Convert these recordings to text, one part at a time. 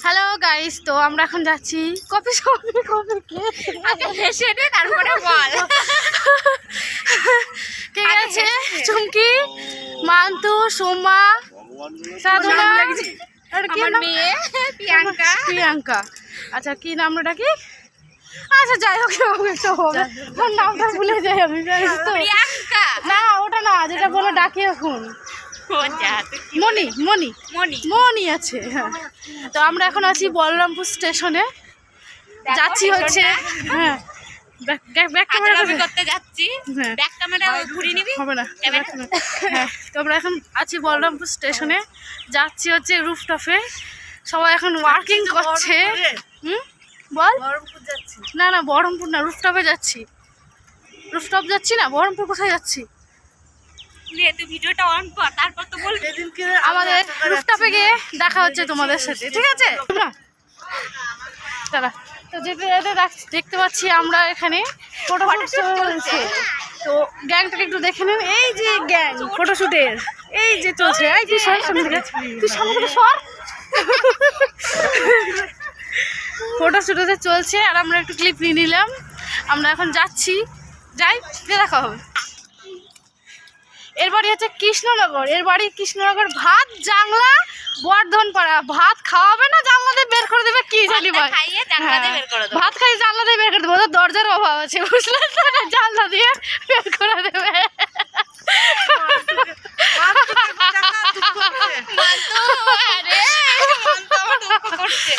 Hello guys, তো আমরা এখন যাচ্ছি কফি শপে। হেসে দে তারপরে বল। ঠিক আছে, চুমকি, মান্তু, সোমা, সাধনা আর কি আমার নাম? মেয়ে প্রিয়াঙ্কা। আচ্ছা, কি নাম ডাকি? আচ্ছা যাই হোক, একটা হবে, ওর নামটা ভুলে যাই আমি। প্রিয়াঙ্কা না, ওটা না, যেটা বলে ডাকি এখন মনি। মনি মনি মনি আছে, হ্যাঁ। তো আমরা এখন আছি বলরামপুর স্টেশনে, যাচ্ছি হচ্ছে, হ্যাঁ, ব্যাক ক্যামেরা করতে যাচ্ছি। হ্যাঁ, ব্যাক ক্যামেরা ঘুরিয়ে নিবি হবে না। হ্যাঁ, তো আমরা এখন আছি বলরামপুর স্টেশনে, যাচ্ছি হচ্ছে রুফটপে। সবাই এখন ওয়ার্কিং করছে। বল। না না, বহরমপুর না, রুফটপে যাচ্ছি। রুফটপ যাচ্ছি না, বহরমপুর কোথায় যাচ্ছি? তুই ভিডিওটা অন কর, তারপর তো বল। আমাদের রুফটপে গিয়ে দেখা হচ্ছে তোমাদের সাথে, ঠিক আছে? দাঁড়া, তো যেতে যেতে দেখতে পাচ্ছি আমরা এখানে ফটোশুট চলছে। তো গ্যাংটাকে একটু দেখে নেন। এই যে গ্যাং ফটোশুটের, এই যে চলছে। এই তুই সর সামনে থেকে, তুই সামনে থেকে সর। ফটোশুটে চলছে আর আমরা একটু ক্লিপ নিয়ে নিলাম। আমরা এখন যাচ্ছি, যাই দেখা হবে। এর বাড়ি হচ্ছে কৃষ্ণনগর, এর বাড়ি কৃষ্ণনগর। ভাত জাংলা বর্ধনপাড়া। ভাত খাওয়াবে না, জানলা দিয়ে বের করে দেবে, কি জানি ভাই। ভাত খাই জানলা দিয়ে বের করে দেবে, ওদের দরজার অভাব আছে, বুঝলেন তো? জানলা দিয়ে বের করে দেবে।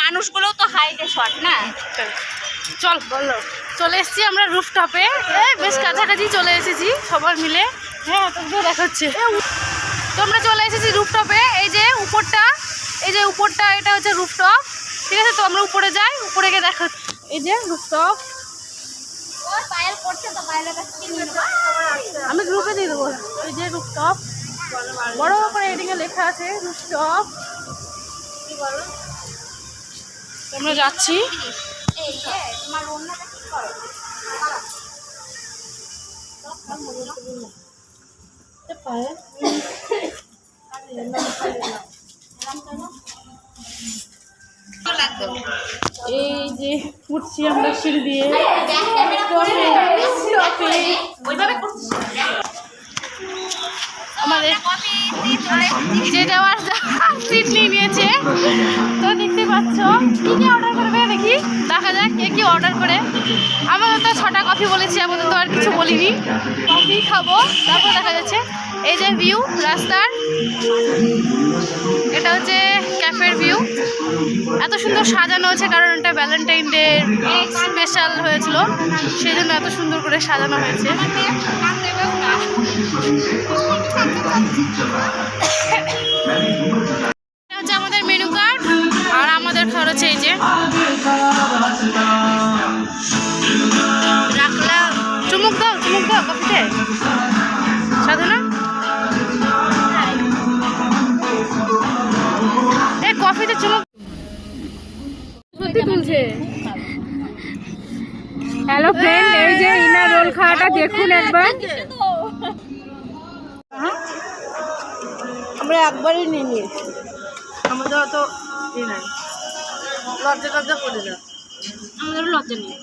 মানুষগুলো তো হাইটে শর্ট না। চল বলো, চলে এসেছি আমরা রুফটপে। বেশ কাছাকাছি চলে এসেছি সবার মিলে। হ্যাঁ, তোকে দেখাচ্ছে। তোমরা চলে এসেছি রুফটপে। এই যে উপরটা, এই যে উপরটা, এটা হচ্ছে রুফটপ, ঠিক আছে? তো আমরা উপরে যাই, উপরে গিয়ে দেখো। এই যে রুফটপ, আমি গ্রুপে দিয়ে দেবো। এই যে রুফটপ, বড় করে এদিকে লেখা আছে রুফটপ। আমরা যাচ্ছি। এই যে উঠছি আমরা সিঁড়ি দিয়ে। আমাদের যে যাওয়ার সিট নিয়ে নিয়েছে, তো দেখতে পাচ্ছ। কি কি অর্ডার করবে দেখি, দেখা যাক কে কি অর্ডার করে। আমাদের তো 6টা কফি বলেছি, আমাদের তো আর কিছু বলিনি। কফি খাবো, তারপর দেখা যাচ্ছে। এই যে ভিউ রাস্তার, এটা হচ্ছে ক্যাফের ভিউ। এত সুন্দর সাজানো হয়েছে, কারণ এটা ভ্যালেন্টাইন ডে স্পেশাল হয়েছিল, সেই জন্য এত সুন্দর করে সাজানো হয়েছে। এটা হচ্ছে আমাদের মেনু কার্ড, আর আমাদের খরচ এই যে রাখলাম। চুমুক দাও, চুমুক দাও কফিতে, সাধনা। এই কফিতে চুমুক সত্যি তুলছে। হ্যালো ফ্রেন্ড, এই যে ইনা রোল খাওয়াটা দেখুন একবার। আমরা একবারই নিয়ে নিয়েছি, আমাদের অত নাই, লজ্জা টজ্জা করে না, আমাদের লজ্জা নেই।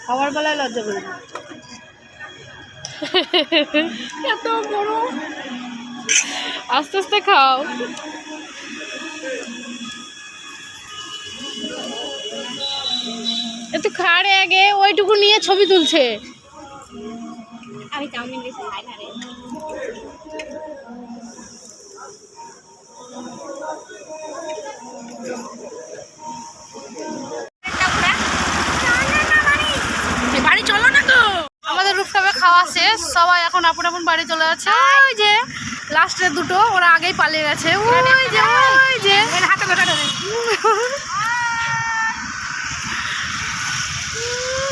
খাওয়ার বেলায় লজ্জা করি না। এত বড়, আস্তে আস্তে খাও। একটু খাড়ে আগে, ওইটুকু নিয়ে ছবি তুলছে। আমি চাউমিন বেশি খাই না রে। বাড়ি চলো না তো। আমাদের রুফটপে খাওয়া শেষ, সবাই এখন আপন আপন বাড়ি চলে যাচ্ছে। ওই যে লাস্টের দুটো, ওরা আগেই পালিয়ে গেছে। ওই যে হাতে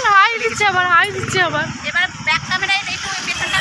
হাই দিচ্ছে আবার, হাই দিচ্ছে আবার। এবার ব্যাক ক্যামেরায় একটু পেছনটা